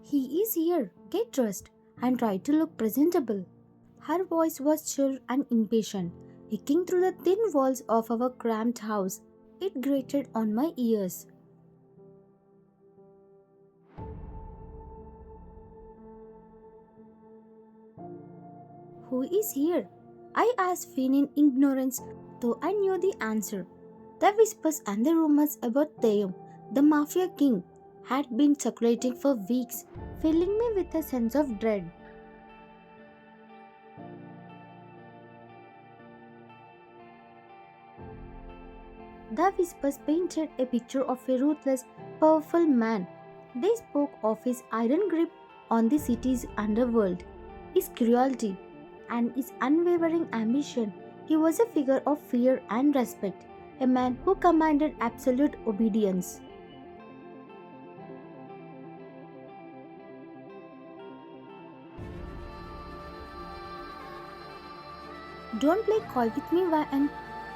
He is here. Get dressed and try to look presentable. Her voice was chill and impatient, echoing through the thin walls of our cramped house. It grated on my ears. Who is here? I asked, feigning ignorance, though I knew the answer. The whispers and the rumors about Taehyung, the Mafia King, had been circulating for weeks, filling me with a sense of dread. The whispers painted a picture of a ruthless, powerful man. They spoke of his iron grip on the city's underworld, his cruelty, and his unwavering ambition. He was a figure of fear and respect, a man who commanded absolute obedience. Don't play coy with me, and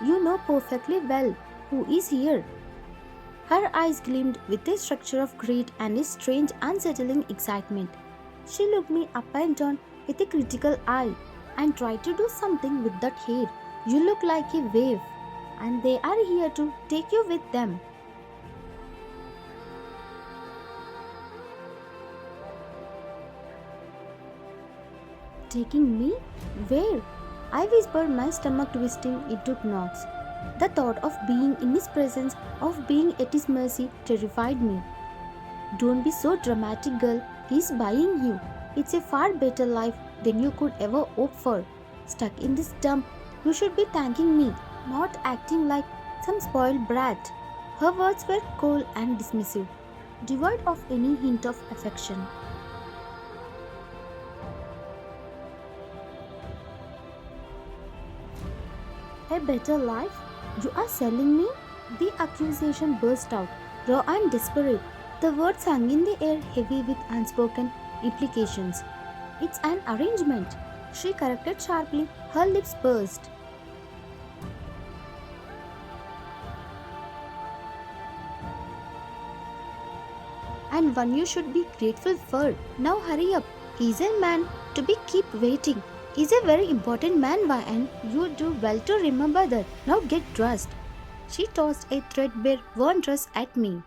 you know perfectly well who is here. Her eyes gleamed with a structure of greed and a strange, unsettling excitement. She looked me up and down with a critical eye and tried to do something with that hair. You look like a wave, and they are here to take you with them. Taking me? Where? I whispered, my stomach twisting into knots. The thought of being in his presence, of being at his mercy, terrified me. Don't be so dramatic, girl. He's buying you. It's a far better life than you could ever hope for. Stuck in this dump, you should be thanking me, not acting like some spoiled brat. Her words were cold and dismissive, devoid of any hint of affection. A better life? You are selling me? The accusation burst out, raw and desperate. The words hung in the air, heavy with unspoken implications. It's an arrangement, she corrected sharply, her lips pursed. And one you should be grateful for. Now hurry up. He's a man to be keep waiting. He's a very important man, and you do well to remember that. Now get dressed. She tossed a threadbare worn dress at me.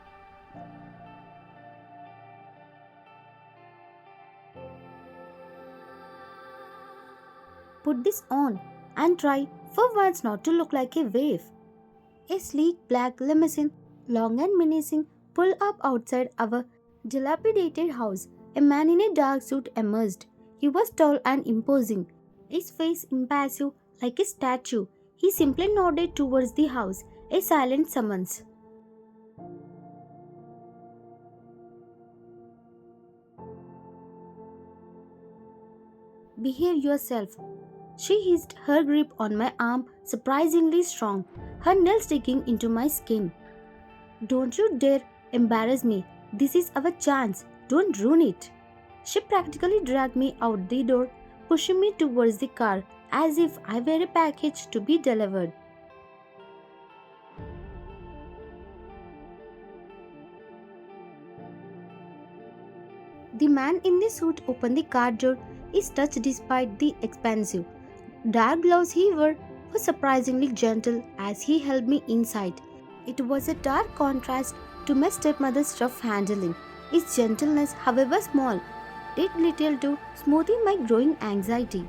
Put this on and try for once not to look like a wave. A sleek black limousine, long and menacing, pulled up outside our dilapidated house. A man in a dark suit emerged. He was tall and imposing, his face impassive like a statue. He simply nodded towards the house, a silent summons. Behave yourself. She hissed, her grip on my arm surprisingly strong, her nails digging into my skin. Don't you dare embarrass me. This is our chance. Don't ruin it. She practically dragged me out the door, pushing me towards the car as if I were a package to be delivered. The man in the suit opened the car door, his touch, despite the expensive dark gloves he wore, was surprisingly gentle as he held me inside. It was a dark contrast to my stepmother's rough handling. His gentleness, however small, did little to smoothing my growing anxiety.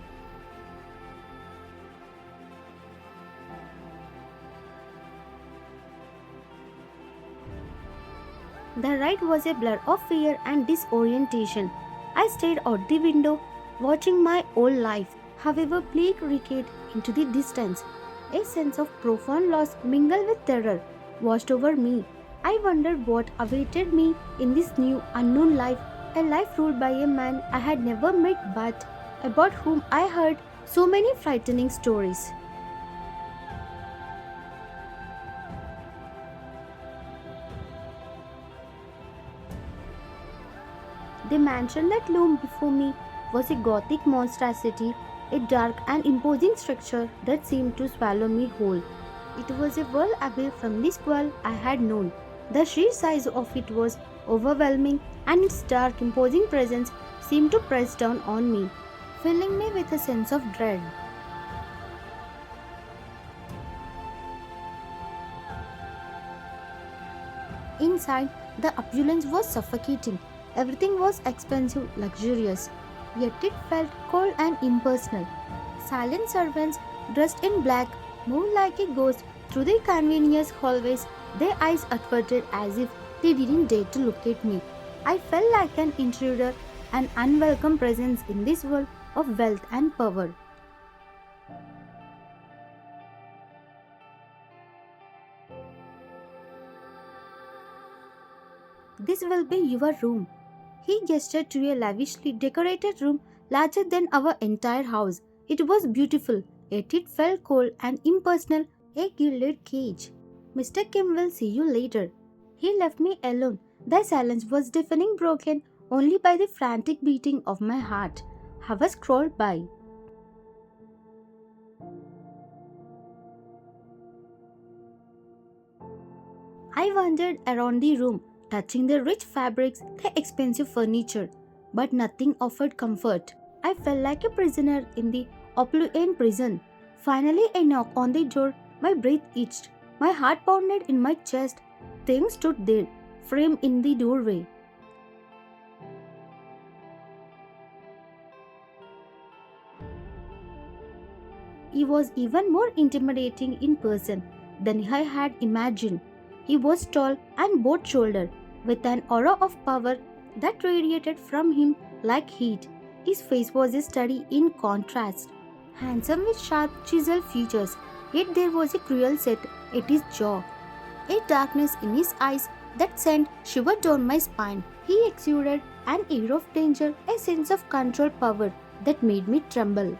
The ride was a blur of fear and disorientation. I stared out the window, watching my old life, however bleak, retreat into the distance. A sense of profound loss mingled with terror washed over me. I wondered what awaited me in this new, unknown life, a life ruled by a man I had never met but about whom I heard so many frightening stories. The mansion that loomed before me was a gothic monstrosity, a dark and imposing structure that seemed to swallow me whole. It was a world away from the squall I had known. The sheer size of it was overwhelming, and its dark, imposing presence seemed to press down on me, filling me with a sense of dread. Inside, the opulence was suffocating. Everything was expensive, luxurious, yet it felt cold and impersonal. Silent servants dressed in black moved like a ghost through the convenience hallways, their eyes averted as if they didn't dare to look at me. I felt like an intruder, an unwelcome presence in this world of wealth and power. This will be your room. He gestured to a lavishly decorated room larger than our entire house. It was beautiful, yet it felt cold and impersonal, a gilded cage. Mr. Kim will see you later. He left me alone. The silence was deafening, broken only by the frantic beating of my heart. Hours crawled by. I wandered around the room, touching the rich fabrics, the expensive furniture, but nothing offered comfort. I felt like a prisoner in the opulent prison. Finally, a knock on the door, my breath itched, my heart pounded in my chest. Taehyung stood there, framed in the doorway. He was even more intimidating in person than I had imagined. He was tall and broad shouldered, with an aura of power that radiated from him like heat. His face was a study in contrast, handsome with sharp, chiseled features, yet there was a cruel set at his jaw, a darkness in his eyes that sent shiver down my spine. He exuded an air of danger, a sense of controlled power that made me tremble.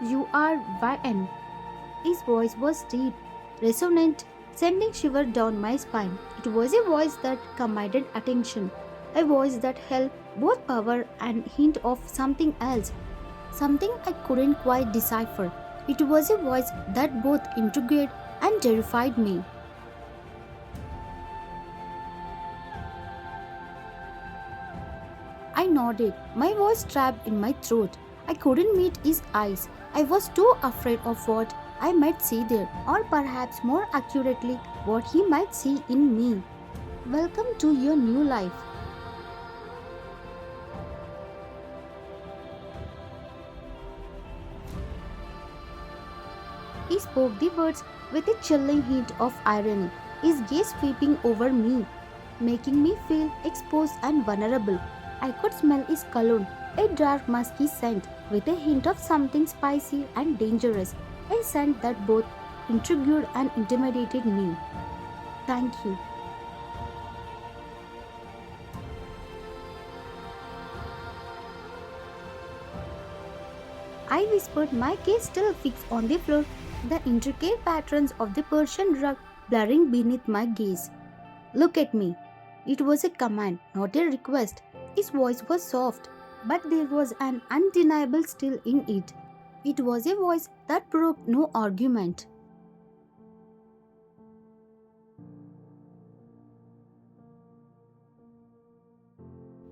You are YN. His voice was deep, resonant, sending shiver down my spine. It was a voice that commanded attention, a voice that held both power and hint of something else, something I couldn't quite decipher. It was a voice that both intrigued and terrified me. I nodded, my voice trapped in my throat. I couldn't meet his eyes. I was too afraid of what I might see there, or perhaps more accurately, what he might see in me. Welcome to your new life. He spoke the words with a chilling hint of irony, his gaze sweeping over me, making me feel exposed and vulnerable. I could smell his cologne, a dark musky scent with a hint of something spicy and dangerous, a scent that both intrigued and intimidated me. Thank you. I whispered, my gaze still fixed on the floor, the intricate patterns of the Persian rug blurring beneath my gaze. Look at me. It was a command, not a request. His voice was soft, but there was an undeniable still in it. It was a voice that provoked no argument.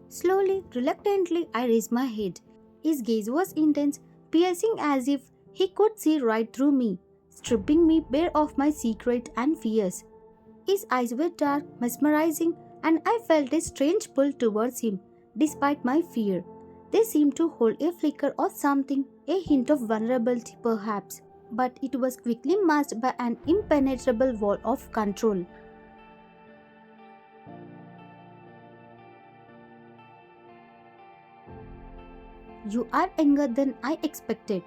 Slowly, reluctantly, I raised my head. His gaze was intense, piercing as if he could see right through me, stripping me bare of my secret and fears. His eyes were dark, mesmerizing, and I felt a strange pull towards him, despite my fear. They seemed to hold a flicker of something, a hint of vulnerability perhaps, but it was quickly masked by an impenetrable wall of control. You are younger than I expected.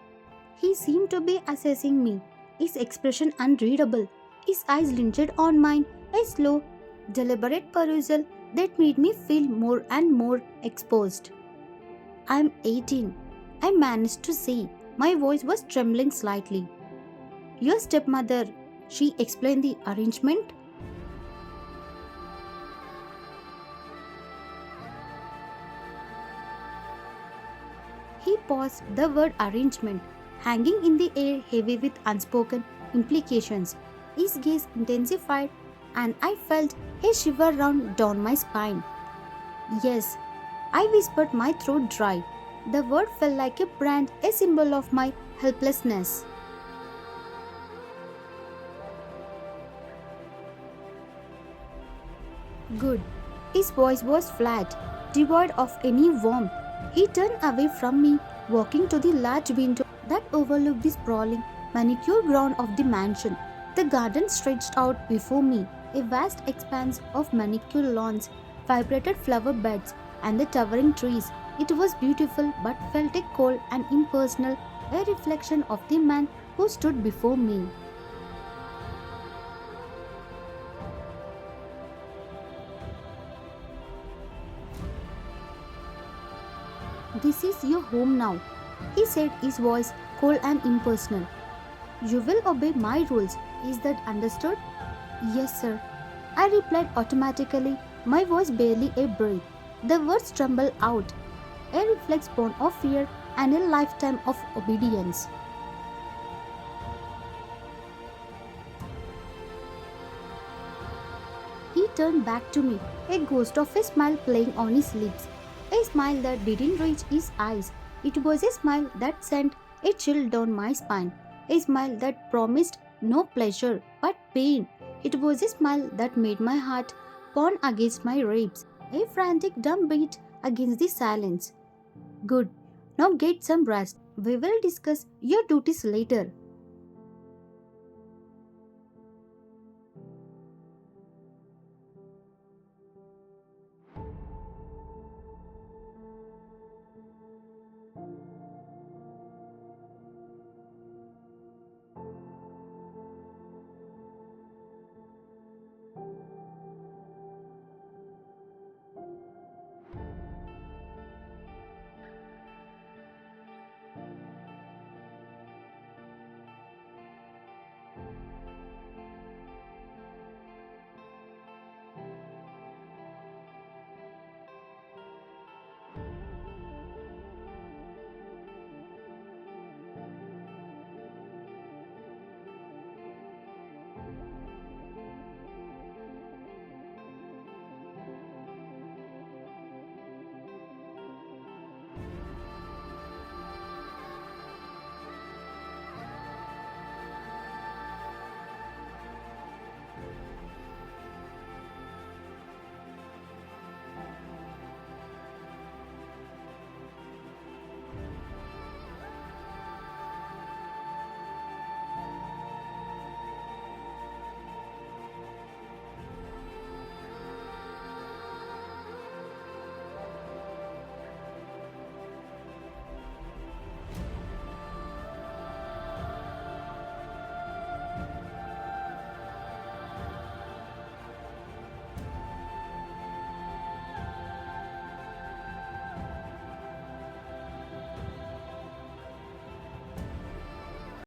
He seemed to be assessing me, his expression unreadable, his eyes lingered on mine, a slow, deliberate perusal that made me feel more and more exposed. I'm 18, I managed to say. My voice was trembling slightly. Your stepmother, she explained the arrangement. He paused, the word arrangement hanging in the air heavy with unspoken implications. His gaze intensified, and I felt a shiver run down my spine. Yes, I whispered, my throat dry. The word felt like a brand, a symbol of my helplessness. Good. His voice was flat, devoid of any warmth. He turned away from me, walking to the large window that overlooked the sprawling, manicured ground of the mansion. The garden stretched out before me, a vast expanse of manicured lawns, vibrated flower beds, and the towering trees. It was beautiful but felt a cold and impersonal, a reflection of the man who stood before me. This is your home now, he said, his voice cold and impersonal. You will obey my rules. Is that understood? Yes, sir. I replied automatically, my voice barely a breath. The words trembled out, a reflex born of fear and a lifetime of obedience. He turned back to me, a ghost of a smile playing on his lips. A smile that didn't reach his eyes. It was a smile that sent a chill down my spine. A smile that promised no pleasure but pain. It was a smile that made my heart pound against my ribs. A frantic dumb beat against the silence. Good. Now get some rest. We will discuss your duties later.